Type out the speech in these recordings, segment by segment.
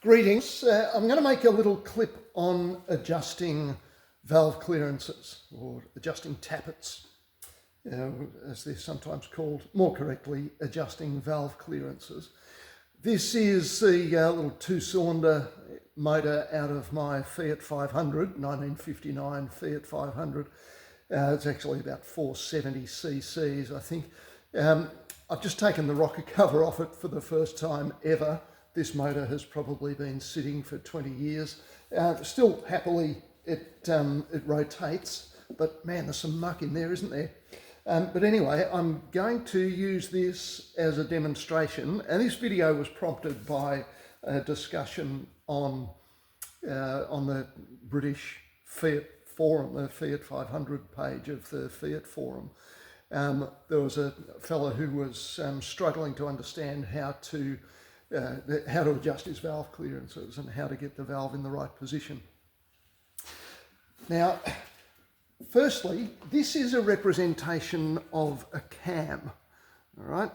Greetings. I'm going to make a little clip on adjusting valve clearances or adjusting tappets, as they're sometimes called, more correctly, adjusting valve clearances. This is the little two-cylinder motor out of my Fiat 500, 1959 Fiat 500. It's actually about 470 cc's, I think. I've just taken the rocker cover off it for the first time ever. This motor has probably been sitting for 20 years. Still happily it rotates, but man, there's some muck in there, isn't there? But anyway, I'm going to use this as a demonstration, and this video was prompted by a discussion on the British Fiat forum, the Fiat 500 page of the Fiat forum. There was a fellow who was struggling to understand how to adjust his valve clearances and how to get the valve in the right position. Now, firstly, this is a representation of a cam, all right?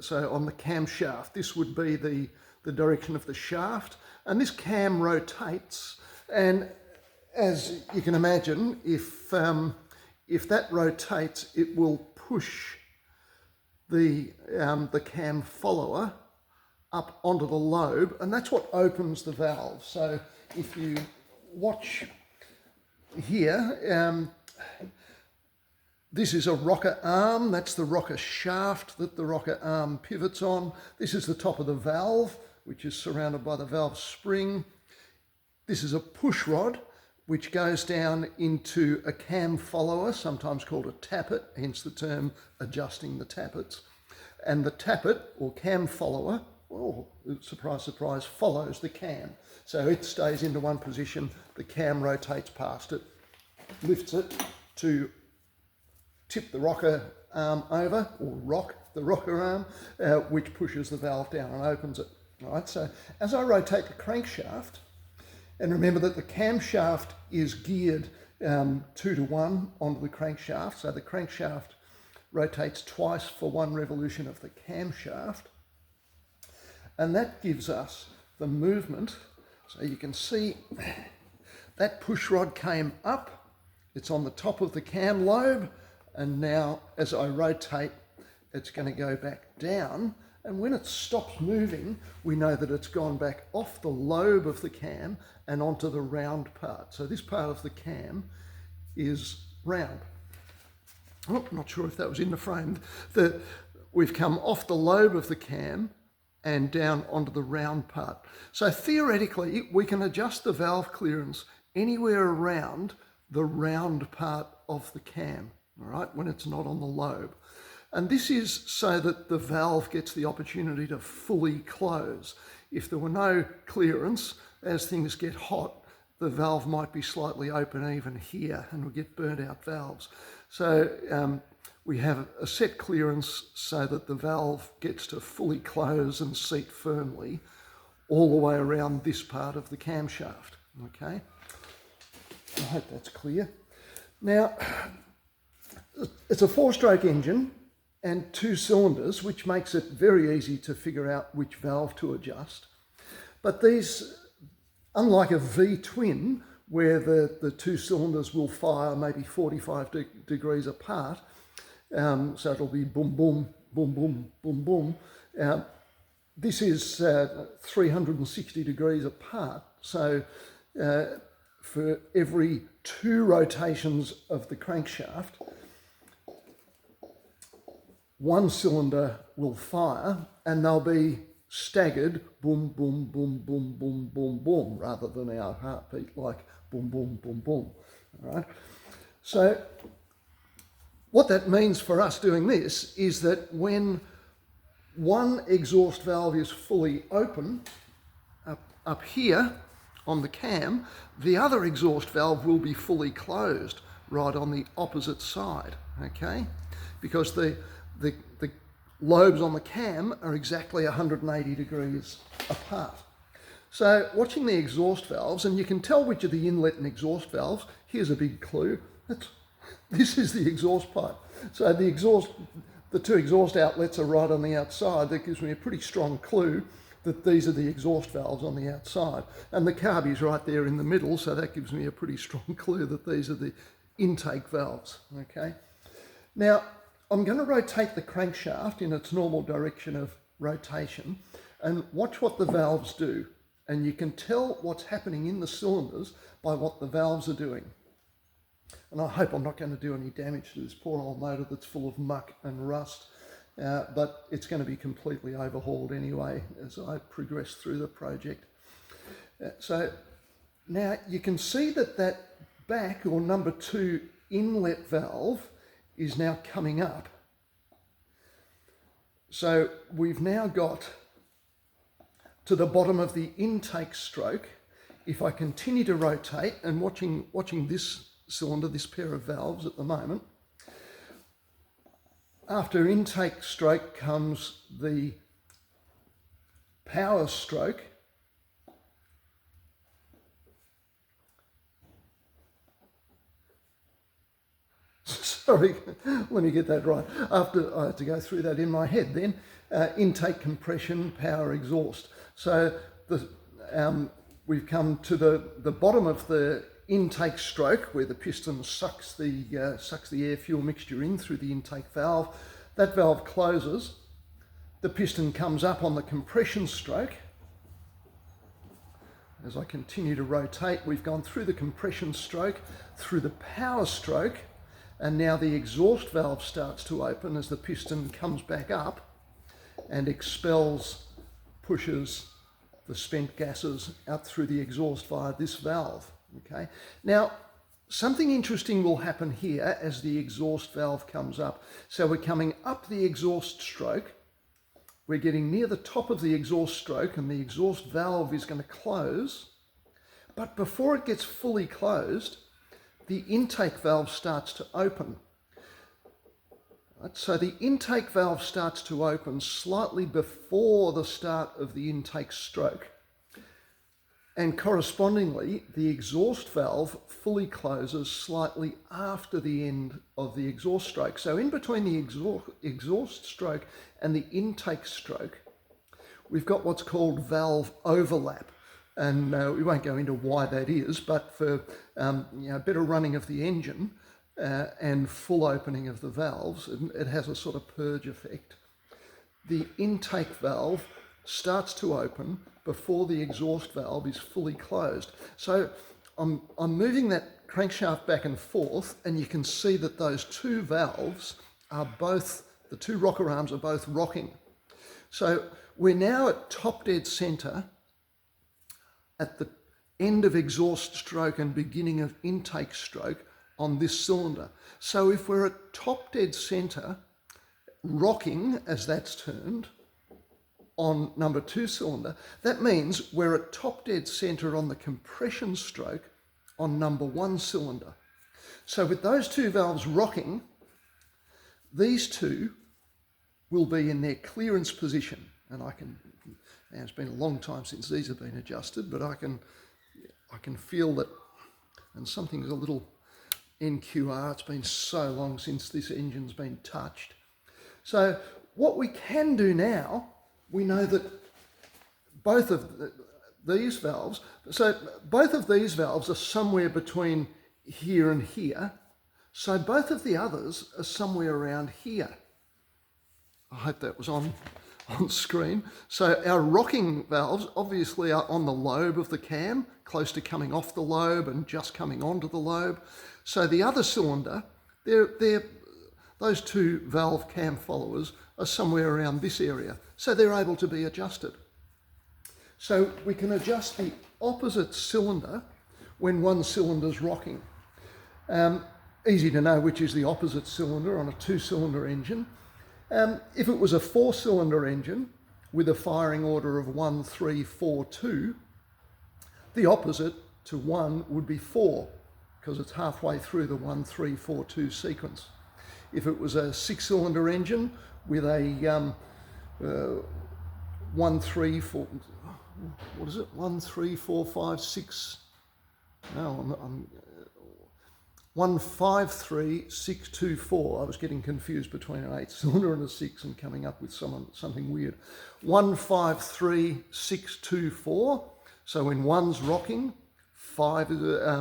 So on the cam shaft, this would be the direction of the shaft, and this cam rotates, and as you can imagine, if that rotates, it will push the cam follower up onto the lobe, and that's what opens the valve. So if you watch here, this is a rocker arm. That's the rocker shaft that the rocker arm pivots on. This is the top of the valve, which is surrounded by the valve spring. This is a push rod, which goes down into a cam follower, sometimes called a tappet, hence the term adjusting the tappets. And the tappet, or cam follower, oh, surprise, surprise, follows the cam. So it stays into one position, the cam rotates past it, lifts it to tip the rocker arm over, or rock the rocker arm, which pushes the valve down and opens it. All right, so as I rotate the crankshaft, and remember that the camshaft is geared 2 to 1 onto the crankshaft, so the crankshaft rotates twice for one revolution of the camshaft, and that gives us the movement. So you can see that push rod came up, it's on the top of the cam lobe, and now as I rotate, it's going to go back down, and when it stops moving, we know that it's gone back off the lobe of the cam and onto the round part. So this part of the cam is round. Oh, not sure if that was in the frame. We've come off the lobe of the cam and down onto the round part. So theoretically, we can adjust the valve clearance anywhere around the round part of the cam, all right, when it's not on the lobe. And this is so that the valve gets the opportunity to fully close. If there were no clearance, as things get hot, the valve might be slightly open even here and we'll get burnt out valves. So we have a set clearance so that the valve gets to fully close and seat firmly all the way around this part of the camshaft, okay? I hope that's clear. Now, it's a 4-stroke engine and 2 cylinders, which makes it very easy to figure out which valve to adjust. But these, unlike a V-twin, where the 2 cylinders will fire maybe 45 degrees apart, so it'll be boom, boom, boom, boom, boom, boom. This is 360 degrees apart. So for every 2 rotations of the crankshaft, 1 cylinder will fire, and they'll be staggered boom, boom, boom, boom, boom, boom, boom, rather than our heartbeat like boom, boom, boom, boom. All right. So what that means for us doing this is that when one exhaust valve is fully open up here on the cam, the other exhaust valve will be fully closed right on the opposite side, okay? Because the lobes on the cam are exactly 180 degrees apart. So watching the exhaust valves, and you can tell which are the inlet and exhaust valves. Here's a big clue. This is the exhaust pipe. So the exhaust the two exhaust outlets are right on the outside. That gives me a pretty strong clue that these are the exhaust valves on the outside. And the carbie's right there in the middle, so that gives me a pretty strong clue that these are the intake valves, okay? Now, I'm going to rotate the crankshaft in its normal direction of rotation and watch what the valves do. And you can tell what's happening in the cylinders by what the valves are doing. And I hope I'm not going to do any damage to this poor old motor that's full of muck and rust, but it's going to be completely overhauled anyway as I progress through the project. So now you can see that that back or number 2 inlet valve is now coming up. So we've now got to the bottom of the intake stroke. If I continue to rotate and watching this cylinder, this pair of valves at the moment, after intake stroke comes the power stroke. Sorry, let me get that right. After I had to go through that in my head then. Intake, compression, power, exhaust. So we've come to the bottom of the intake stroke where the piston sucks the air-fuel mixture in through the intake valve. That valve closes. The piston comes up on the compression stroke. As I continue to rotate, we've gone through the compression stroke, through the power stroke, and now the exhaust valve starts to open as the piston comes back up and pushes the spent gases out through the exhaust via this valve. Okay. Now, something interesting will happen here as the exhaust valve comes up. So we're coming up the exhaust stroke. We're getting near the top of the exhaust stroke and the exhaust valve is going to close. But before it gets fully closed, the intake valve starts to open. Right, so the intake valve starts to open slightly before the start of the intake stroke. And correspondingly, the exhaust valve fully closes slightly after the end of the exhaust stroke. So in between the exhaust stroke and the intake stroke, we've got what's called valve overlap. And we won't go into why that is, but for better running of the engine and full opening of the valves, it has a sort of purge effect. The intake valve starts to open before the exhaust valve is fully closed. So I'm moving that crankshaft back and forth, and you can see that those two valves are both, the two rocker arms are both rocking. So we're now at top dead centre at the end of exhaust stroke and beginning of intake stroke on this cylinder. So if we're at top dead centre, rocking as that's termed, on number 2 cylinder, that means we're at top dead centre on the compression stroke on number 1 cylinder. So with those two valves rocking, these two will be in their clearance position. And it's been a long time since these have been adjusted, but I can feel that, and something's a little NQR, it's been so long since this engine's been touched. So what we can do now, we know that both of these valves, so both of these valves are somewhere between here and here. So both of the others are somewhere around here. I hope that was on screen. So our rocking valves obviously are on the lobe of the cam, close to coming off the lobe and just coming onto the lobe. So the other cylinder, those two valve cam followers are somewhere around this area. So they're able to be adjusted. So we can adjust the opposite cylinder when one cylinder's rocking. Easy to know which is the opposite cylinder on a 2-cylinder engine. If it was a 4-cylinder engine with a firing order of 1, 3, 4, 2, the opposite to 1 would be 4, because it's halfway through the 1, 3, 4, 2 sequence. If it was a 6-cylinder engine with a 1, 3, 4, what is it? 1, 3, 4, 5, 6. No, 153624. I was getting confused between an 8-cylinder and a 6 and coming up with something weird. 153624. So when 1's rocking,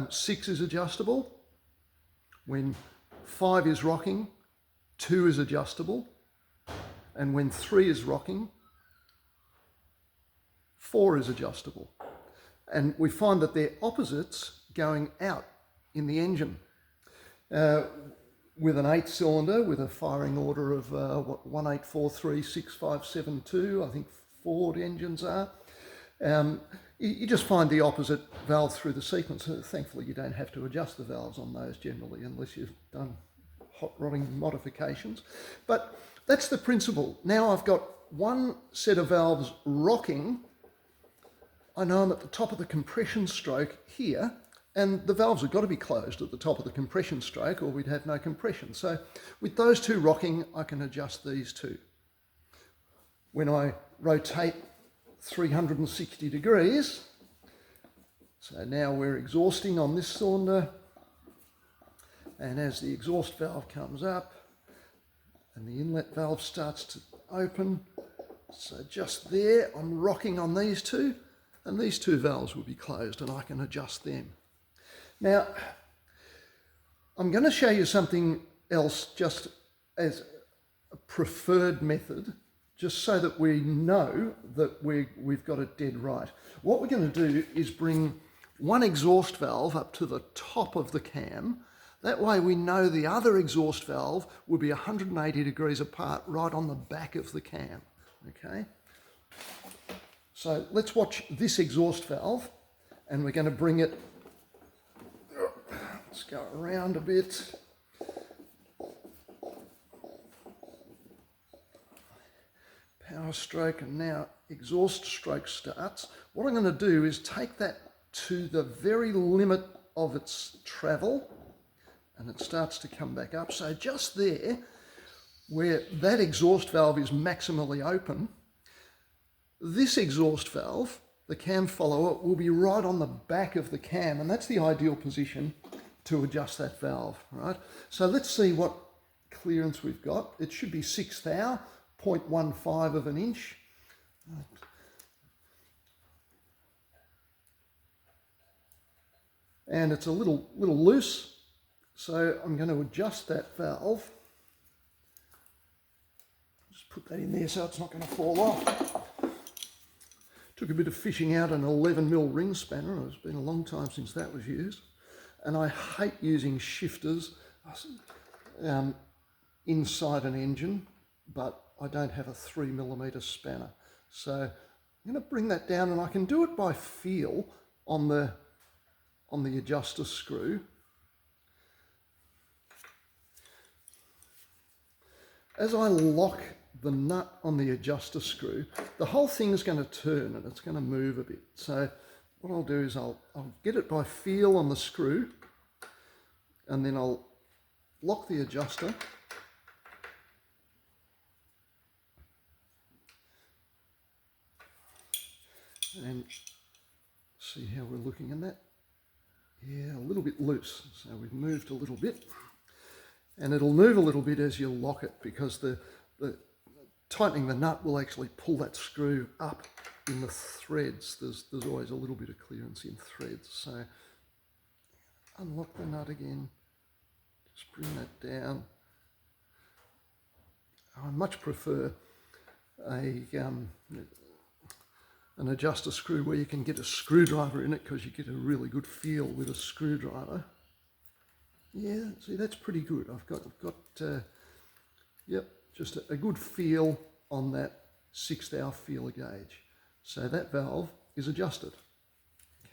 6 is adjustable. When 5 is rocking, 2 is adjustable. And when 3 is rocking, 4 is adjustable. And we find that they're opposites going out in the engine. With an 8-cylinder with a firing order of 18436572, I think Ford engines are. You just find the opposite valve through the sequence. Thankfully, you don't have to adjust the valves on those generally unless you've done hot rodding modifications. But that's the principle. Now I've got one set of valves rocking. I know I'm at the top of the compression stroke here, and the valves have got to be closed at the top of the compression stroke or we'd have no compression. So with those two rocking, I can adjust these two. When I rotate 360 degrees, so now we're exhausting on this cylinder, and as the exhaust valve comes up and the inlet valve starts to open, so just there I'm rocking on these two, and these two valves will be closed and I can adjust them. Now, I'm going to show you something else just as a preferred method, just so that we know that we've got it dead right. What we're going to do is bring one exhaust valve up to the top of the cam. That way we know the other exhaust valve will be 180 degrees apart right on the back of the cam, okay? So let's watch this exhaust valve, and we're going to bring it, let's go around a bit. Power stroke, and now exhaust stroke starts. What I'm going to do is take that to the very limit of its travel, and it starts to come back up. So just there, where that exhaust valve is maximally open, this exhaust valve, the cam follower, will be right on the back of the cam, and that's the ideal position to adjust that valve, right? So let's see what clearance we've got. It should be 6 thou, 0.15 of an inch. And it's a little loose, so I'm going to adjust that valve. Just put that in there so it's not going to fall off. Took a bit of fishing out an 11mm ring spanner. It's been a long time since that was used. And I hate using shifters inside an engine, but I don't have a 3mm spanner. So I'm going to bring that down, and I can do it by feel on the adjuster screw. As I lock the nut on the adjuster screw, the whole thing is going to turn and it's going to move a bit. So what I'll do is I'll get it by feel on the screw, and then I'll lock the adjuster. And see how we're looking in that. Yeah, a little bit loose. So we've moved a little bit. And it'll move a little bit as you lock it, because the tightening the nut will actually pull that screw up in the threads. There's always a little bit of clearance in threads. So unlock the nut again. Just bring that down. I much prefer an adjuster screw where you can get a screwdriver in it, because you get a really good feel with a screwdriver. Yeah, see, that's pretty good. I've got yep, just a good feel on that 6 thou feeler gauge. So that valve is adjusted.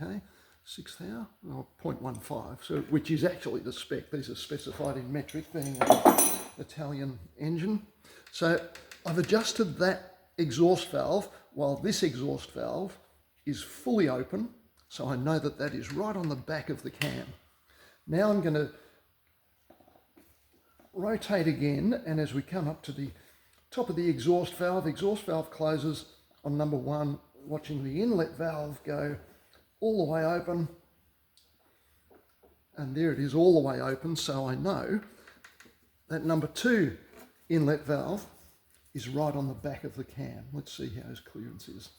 Okay, 6 thou, or 0.15, so which is actually the spec. These are specified in metric, being an Italian engine. So I've adjusted that exhaust valve while this exhaust valve is fully open, so I know that that is right on the back of the cam. Now I'm going to rotate again, and as we come up to the top of the exhaust valve closes on number 1, watching the inlet valve go all the way open. and there it is all the way open, so I know that number 2 inlet valve is right on the back of the cam. Let's see how his clearance is.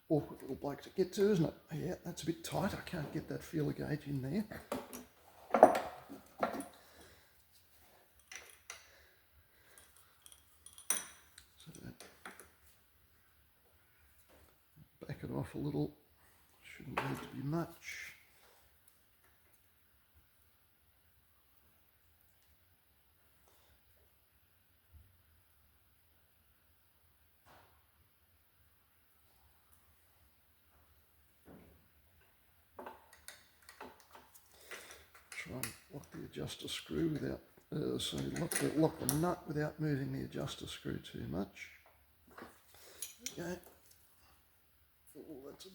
Awkward little bloke to get to, isn't it? Yeah, that's a bit tight. I can't get that feeler gauge in there. So back it off a little. Shouldn't need to be much. Try and lock the adjuster screw without, lock the nut without moving the adjuster screw too much. Okay. Oh, that's a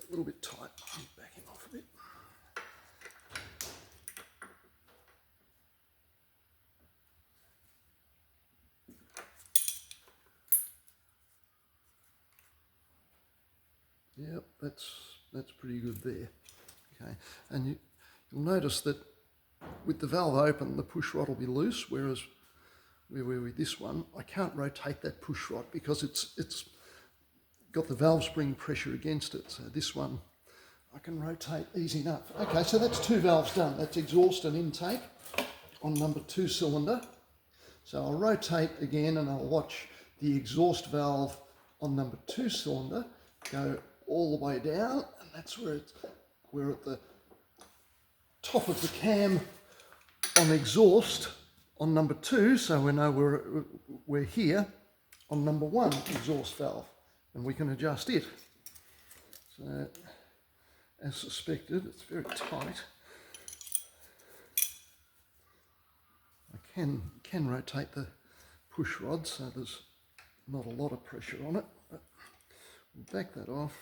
little bit tight. Back him off a bit. Yep, that's pretty good there. Okay, and you'll notice that with the valve open, the push rod will be loose, whereas where we're with this one, I can't rotate that push rod because it's got the valve spring pressure against it. So this one I can rotate easy enough. Okay, so that's 2 valves done. That's exhaust and intake on number 2 cylinder. So I'll rotate again and I'll watch the exhaust valve on number 2 cylinder go all the way down, and that's where we're at the top of the cam on exhaust on number 2, so we know we're here on number 1 exhaust valve, and we can adjust it. So as suspected, it's very tight. I can rotate the push rod so there's not a lot of pressure on it, but we'll back that off.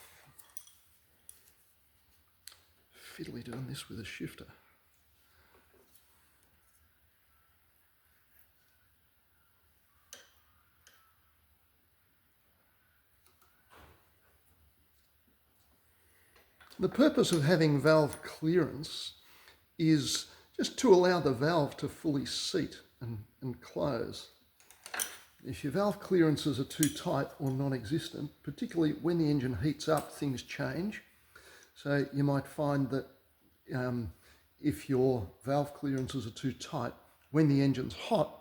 Fiddly doing this with a shifter. The purpose of having valve clearance is just to allow the valve to fully seat and close. If your valve clearances are too tight or non-existent, particularly when the engine heats up, things change. So you might find that if your valve clearances are too tight, when the engine's hot,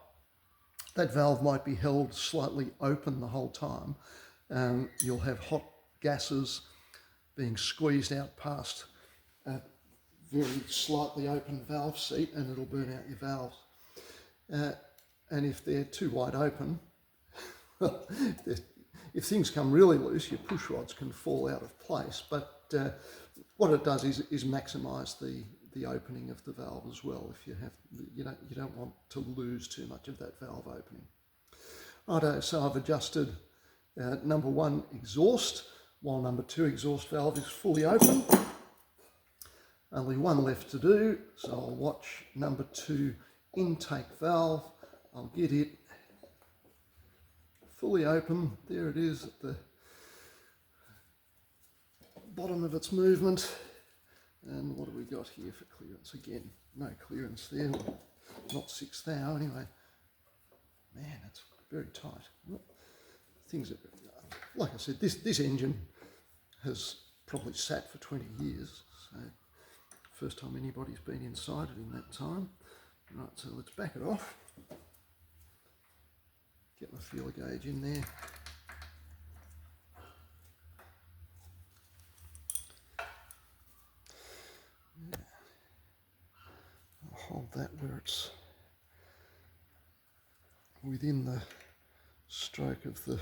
that valve might be held slightly open the whole time. You'll have hot gases being squeezed out past a very slightly open valve seat, and it'll burn out your valves. And if they're too wide open, if things come really loose, your push rods can fall out of place. But what it does is maximise the opening of the valve as well. If you don't want to lose too much of that valve opening. Righto, so I've adjusted number 1 exhaust, while number 2 exhaust valve is fully open. Only one left to do, so I'll watch number 2 intake valve. I'll get it fully open. There it is at the bottom of its movement. And what have we got here for clearance? Again, no clearance there, not 6 thou anyway. Man, that's very tight. Things are, like I said, this engine has probably sat for 20 years, so first time anybody's been inside it in that time. Right, so let's back it off. Get my feeler gauge in there. I'll hold that where it's within the stroke of the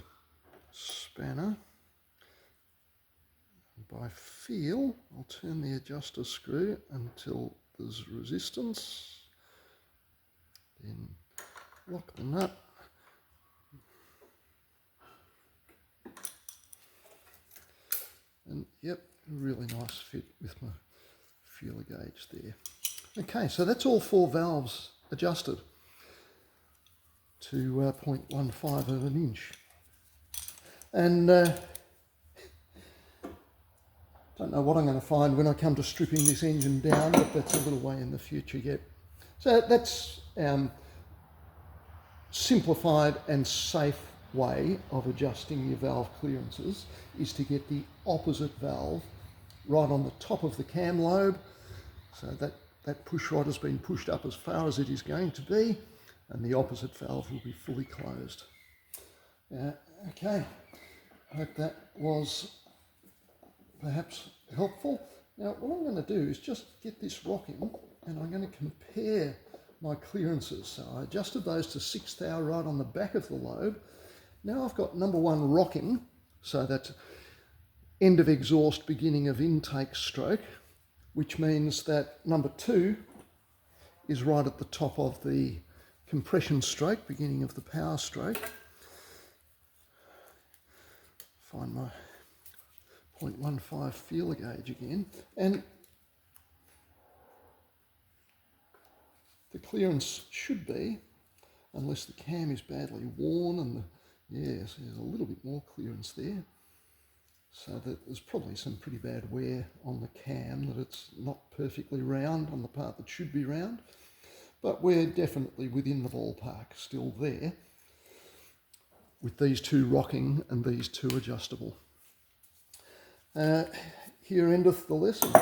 spanner. And by feel, I'll turn the adjuster screw until there's resistance. Then lock the nut. And yep, really nice fit with my feeler gauge there. Okay, so that's all 4 valves adjusted to 0.15 of an inch. And Don't know what I'm going to find when I come to stripping this engine down, but that's a little way in the future yet. So that's simplified and safe way of adjusting your valve clearances, is to get the opposite valve right on the top of the cam lobe, so that push rod has been pushed up as far as it is going to be, and the opposite valve will be fully closed. Okay, I hope that was perhaps helpful. Now what I'm going to do is just get this rocking, and I'm going to compare my clearances. So I adjusted those to 6 thou right on the back of the lobe. Now I've got number 1 rocking, so that's end of exhaust, beginning of intake stroke, which means that number 2 is right at the top of the compression stroke, beginning of the power stroke. Find my 0.15 feeler gauge again, and the clearance should be, unless the cam is badly worn, and yes, there's a little bit more clearance there, so that there's probably some pretty bad wear on the cam, that it's not perfectly round on the part that should be round, but we're definitely within the ballpark still there, with these 2 rocking and these 2 adjustable. Here endeth the lesson.